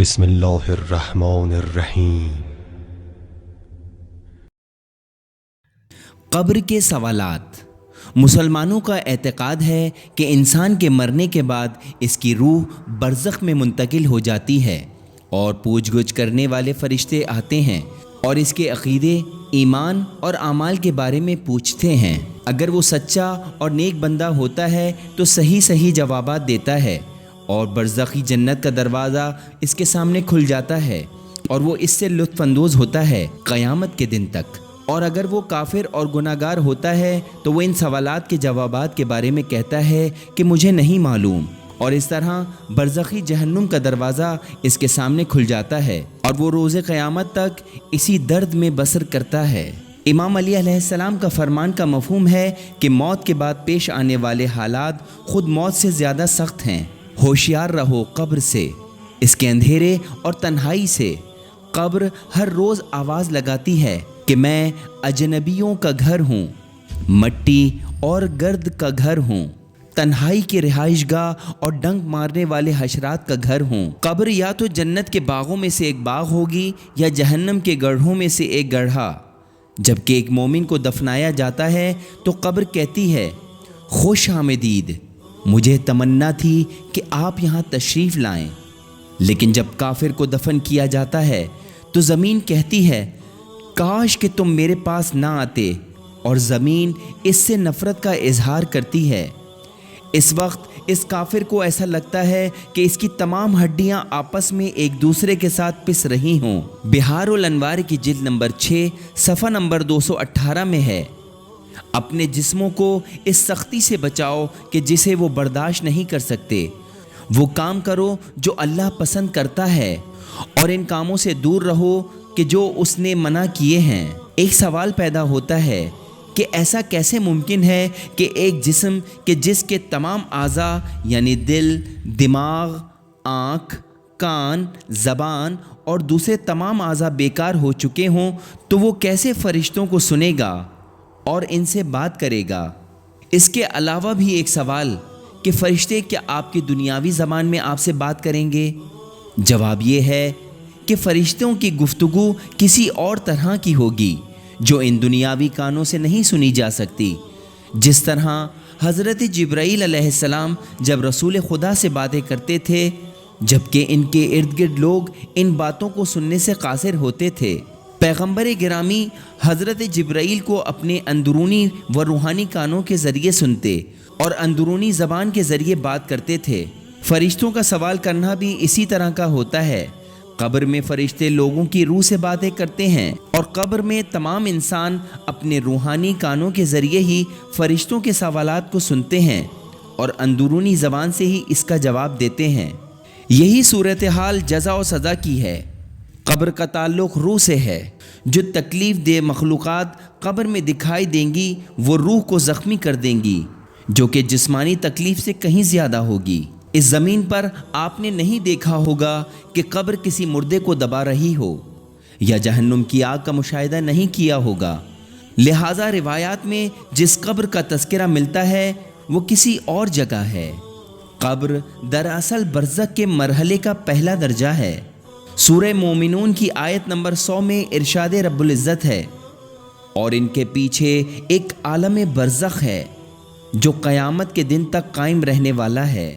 بسم اللہ الرحمن الرحیم۔ قبر کے سوالات۔ مسلمانوں کا اعتقاد ہے کہ انسان کے مرنے کے بعد اس کی روح برزخ میں منتقل ہو جاتی ہے اور پوچھ گچھ کرنے والے فرشتے آتے ہیں اور اس کے عقیدے، ایمان اور اعمال کے بارے میں پوچھتے ہیں۔ اگر وہ سچا اور نیک بندہ ہوتا ہے تو صحیح جوابات دیتا ہے اور برزخی جنت کا دروازہ اس کے سامنے کھل جاتا ہے اور وہ اس سے لطف اندوز ہوتا ہے قیامت کے دن تک۔ اور اگر وہ کافر اور گناہگار ہوتا ہے تو وہ ان سوالات کے جوابات کے بارے میں کہتا ہے کہ مجھے نہیں معلوم، اور اس طرح برزخی جہنم کا دروازہ اس کے سامنے کھل جاتا ہے اور وہ روز قیامت تک اسی درد میں بسر کرتا ہے۔ امام علی علیہ السلام کا فرمان کا مفہوم ہے کہ موت کے بعد پیش آنے والے حالات خود موت سے زیادہ سخت ہیں۔ ہوشیار رہو قبر سے، اس کے اندھیرے اور تنہائی سے۔ قبر ہر روز آواز لگاتی ہے کہ میں اجنبیوں کا گھر ہوں، مٹی اور گرد کا گھر ہوں، تنہائی کی رہائش گاہ اور ڈنک مارنے والے حشرات کا گھر ہوں۔ قبر یا تو جنت کے باغوں میں سے ایک باغ ہوگی یا جہنم کے گڑھوں میں سے ایک گڑھا۔ جبکہ ایک مومن کو دفنایا جاتا ہے تو قبر کہتی ہے خوش آمدید، مجھے تمنا تھی کہ آپ یہاں تشریف لائیں۔ لیکن جب کافر کو دفن کیا جاتا ہے تو زمین کہتی ہے کاش کہ تم میرے پاس نہ آتے، اور زمین اس سے نفرت کا اظہار کرتی ہے۔ اس وقت اس کافر کو ایسا لگتا ہے کہ اس کی تمام ہڈیاں آپس میں ایک دوسرے کے ساتھ پس رہی ہوں۔ بہار الانوار کی جلد نمبر 6 صفحہ نمبر 218 میں ہے، اپنے جسموں کو اس سختی سے بچاؤ کہ جسے وہ برداشت نہیں کر سکتے۔ وہ کام کرو جو اللہ پسند کرتا ہے اور ان کاموں سے دور رہو کہ جو اس نے منع کیے ہیں۔ ایک سوال پیدا ہوتا ہے کہ ایسا کیسے ممکن ہے کہ ایک جسم کہ جس کے تمام اعضاء یعنی دل، دماغ، آنکھ، کان، زبان اور دوسرے تمام اعضاء بیکار ہو چکے ہوں تو وہ کیسے فرشتوں کو سنے گا اور ان سے بات کرے گا؟ اس کے علاوہ بھی ایک سوال کہ فرشتے کیا آپ کی دنیاوی زبان میں آپ سے بات کریں گے؟ جواب یہ ہے کہ فرشتوں کی گفتگو کسی اور طرح کی ہوگی جو ان دنیاوی کانوں سے نہیں سنی جا سکتی۔ جس طرح حضرت جبرائیل علیہ السلام جب رسول خدا سے باتیں کرتے تھے، جبکہ ان کے ارد گرد لوگ ان باتوں کو سننے سے قاصر ہوتے تھے۔ پیغمبر گرامی حضرت جبرائیل کو اپنے اندرونی و روحانی کانوں کے ذریعے سنتے اور اندرونی زبان کے ذریعے بات کرتے تھے۔ فرشتوں کا سوال کرنا بھی اسی طرح کا ہوتا ہے۔ قبر میں فرشتے لوگوں کی روح سے باتیں کرتے ہیں اور قبر میں تمام انسان اپنے روحانی کانوں کے ذریعے ہی فرشتوں کے سوالات کو سنتے ہیں اور اندرونی زبان سے ہی اس کا جواب دیتے ہیں۔ یہی صورتحال جزا و سزا کی ہے۔ قبر کا تعلق روح سے ہے۔ جو تکلیف دہ مخلوقات قبر میں دکھائی دیں گی وہ روح کو زخمی کر دیں گی، جو کہ جسمانی تکلیف سے کہیں زیادہ ہوگی۔ اس زمین پر آپ نے نہیں دیکھا ہوگا کہ قبر کسی مردے کو دبا رہی ہو، یا جہنم کی آگ کا مشاہدہ نہیں کیا ہوگا۔ لہٰذا روایات میں جس قبر کا تذکرہ ملتا ہے وہ کسی اور جگہ ہے۔ قبر دراصل برزخ کے مرحلے کا پہلا درجہ ہے۔ سورہ مومنون کی آیت نمبر 100 میں ارشاد رب العزت ہے، اور ان کے پیچھے ایک عالم برزخ ہے جو قیامت کے دن تک قائم رہنے والا ہے۔